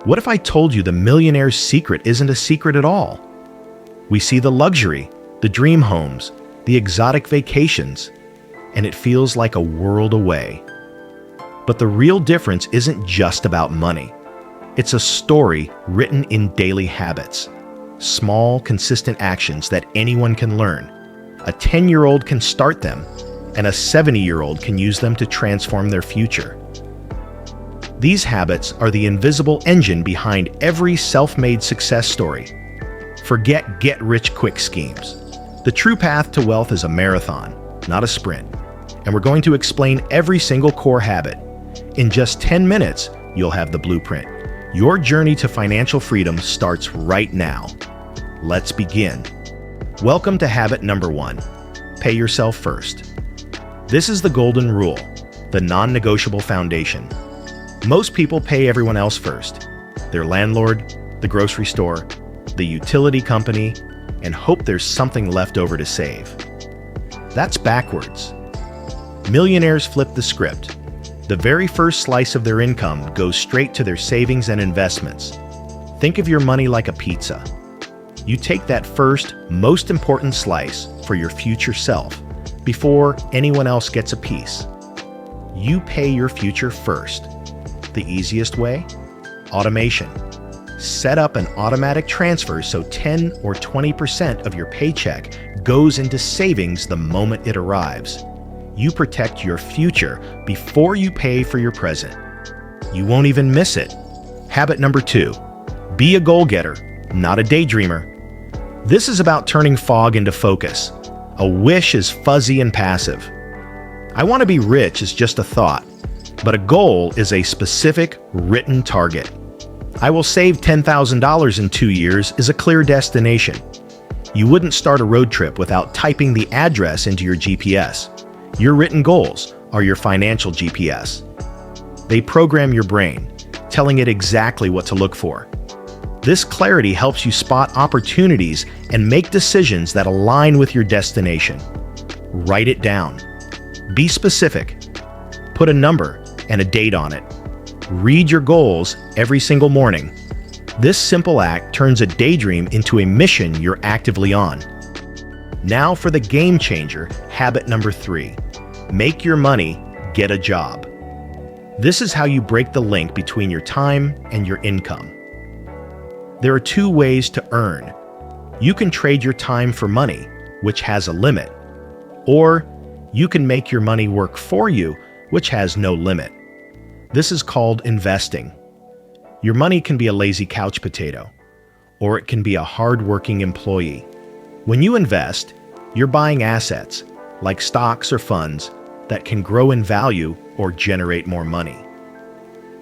What if I told you the millionaire's secret isn't a secret at all? We see the luxury, the dream homes, the exotic vacations, and it feels like a world away. But the real difference isn't just about money. It's a story written in daily habits, small, consistent actions that anyone can learn. A 10-year-old can start them, and a 70-year-old can use them to transform their future. These habits are the invisible engine behind every self-made success story. Forget get-rich-quick schemes. The true path to wealth is a marathon, not a sprint. And we're going to explain every single core habit. In just 10 minutes, you'll have the blueprint. Your journey to financial freedom starts right now. Let's begin. Welcome to habit number 1. Pay yourself first. This is the golden rule, the non-negotiable foundation. Most people pay everyone else first. Their landlord, the grocery store, the utility company, and hope there's something left over to save. That's backwards. Millionaires flip the script. The very first slice of their income goes straight to their savings and investments. Think of your money like a pizza. You take that first, most important slice for your future self before anyone else gets a piece. You pay your future first. The easiest way? Automation. Set up an automatic transfer so 10 or 20% of your paycheck goes into savings the moment it arrives. You protect your future before you pay for your present. You won't even miss it. Habit number 2. Be a goal-getter, not a daydreamer. This is about turning fog into focus. A wish is fuzzy and passive. I want to be rich is just a thought, but a goal is a specific, written target. I will save $10,000 in 2 years is a clear destination. You wouldn't start a road trip without typing the address into your GPS. Your written goals are your financial GPS. They program your brain, telling it exactly what to look for. This clarity helps you spot opportunities and make decisions that align with your destination. Write it down. Be specific. Put a number and a date on it. Read your goals every single morning. This simple act turns a daydream into a mission you're actively on. Now for the game changer, habit number 3. Make your money, get a job. This is how you break the link between your time and your income. There are 2 ways to earn. You can trade your time for money, which has a limit, or you can make your money work for you, which has no limit. This is called investing. Your money can be a lazy couch potato, or it can be a hard-working employee. When you invest, you're buying assets, like stocks or funds, that can grow in value or generate more money.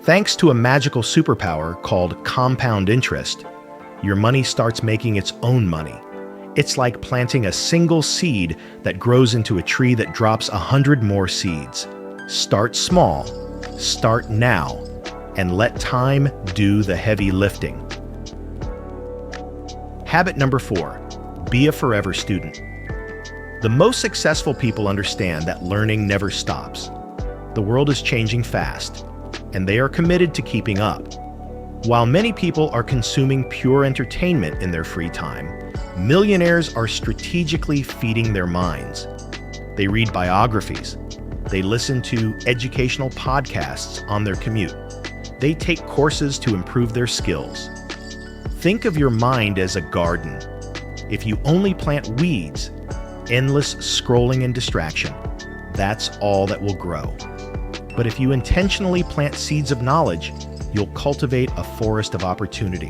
Thanks to a magical superpower called compound interest, your money starts making its own money. It's like planting a single seed that grows into a tree that drops 100 more seeds. Start small, start now, and let time do the heavy lifting. Habit number 4. Be a forever student. The most successful people understand that learning never stops. The world is changing fast, and they are committed to keeping up. While many people are consuming pure entertainment in their free time, millionaires are strategically feeding their minds. They read biographies. They listen to educational podcasts on their commute. They take courses to improve their skills. Think of your mind as a garden. If you only plant weeds, endless scrolling and distraction, that's all that will grow. But if you intentionally plant seeds of knowledge, you'll cultivate a forest of opportunity.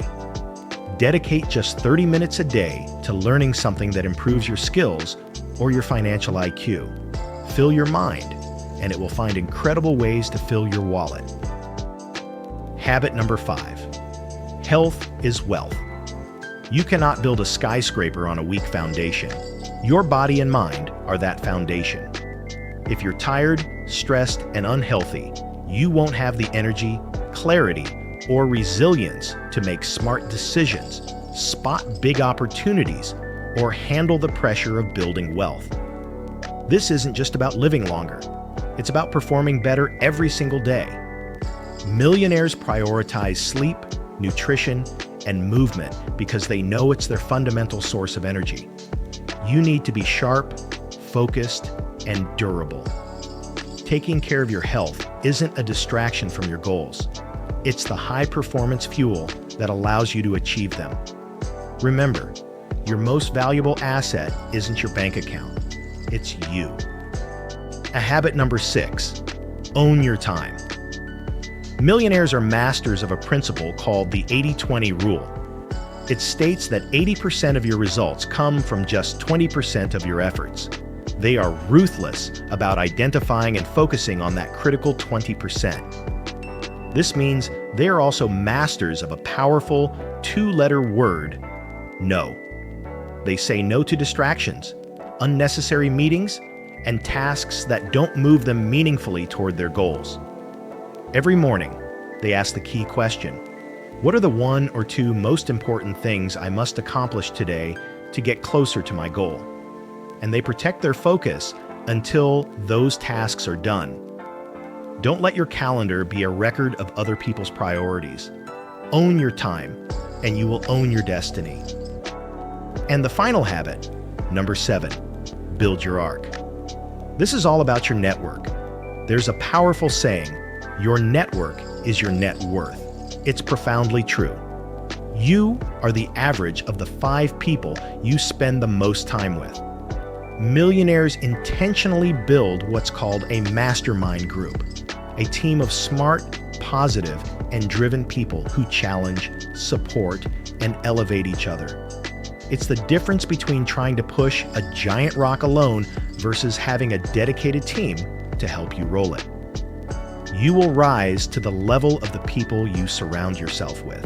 Dedicate just 30 minutes a day to learning something that improves your skills or your financial IQ. Fill your mind, and it will find incredible ways to fill your wallet. Habit number 5. Health is wealth. You cannot build a skyscraper on a weak foundation. Your body and mind are that foundation. If you're tired, stressed, and unhealthy, you won't have the energy, clarity, or resilience to make smart decisions, spot big opportunities, or handle the pressure of building wealth. This isn't just about living longer. It's about performing better every single day. Millionaires prioritize sleep, nutrition, and movement because they know it's their fundamental source of energy. You need to be sharp, focused, and durable. Taking care of your health isn't a distraction from your goals. It's the high-performance fuel that allows you to achieve them. Remember, your most valuable asset isn't your bank account. It's you. Habit number 6, own your time. Millionaires are masters of a principle called the 80-20 rule. It states that 80% of your results come from just 20% of your efforts. They are ruthless about identifying and focusing on that critical 20%. This means they are also masters of a powerful 2-letter word, no. They say no to distractions, unnecessary meetings, and tasks that don't move them meaningfully toward their goals. Every morning, they ask the key question: what are the 1 or 2 most important things I must accomplish today to get closer to my goal? And they protect their focus until those tasks are done. Don't let your calendar be a record of other people's priorities. Own your time, and you will own your destiny. And the final habit, number 7, build your arc. This is all about your network. There's a powerful saying, your network is your net worth. It's profoundly true. You are the average of the 5 people you spend the most time with. Millionaires intentionally build what's called a mastermind group, a team of smart, positive, and driven people who challenge, support, and elevate each other. It's the difference between trying to push a giant rock alone versus having a dedicated team to help you roll it. You will rise to the level of the people you surround yourself with.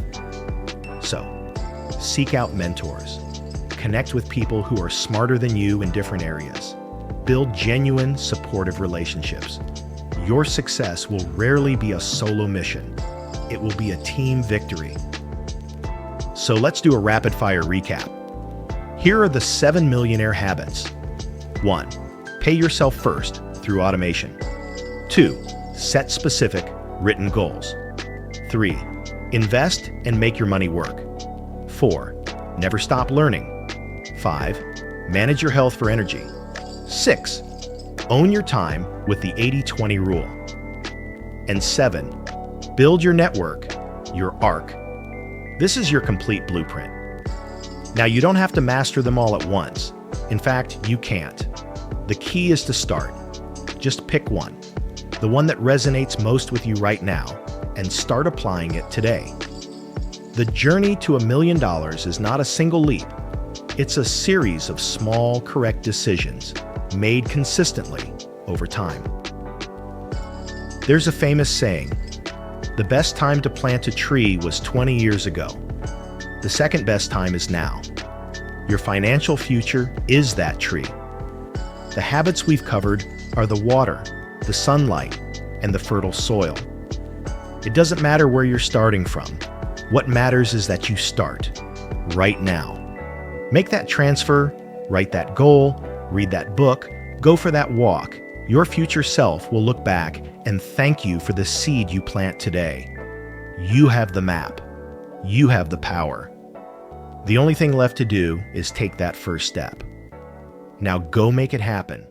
So, seek out mentors. Connect with people who are smarter than you in different areas. Build genuine, supportive relationships. Your success will rarely be a solo mission. It will be a team victory. So let's do a rapid-fire recap. Here are the 7 millionaire habits. 1. Pay yourself first through automation. 2. Set specific, written goals. 3. Invest and make your money work. 4. Never stop learning. 5. Manage your health for energy. 6. Own your time with the 80-20 rule. And 7. Build your network, your arc. This is your complete blueprint. Now, you don't have to master them all at once. In fact, you can't. The key is to start. Just pick one, the one that resonates most with you right now, and start applying it today. The journey to $1 million is not a single leap. It's a series of small, correct decisions made consistently over time. There's a famous saying, the best time to plant a tree was 20 years ago. The second best time is now. Your financial future is that tree. The habits we've covered are the water, the sunlight, and the fertile soil. It doesn't matter where you're starting from. What matters is that you start right now. Make that transfer, write that goal, read that book, go for that walk. Your future self will look back and thank you for the seed you plant today. You have the map. You have the power. The only thing left to do is take that first step. Now go make it happen.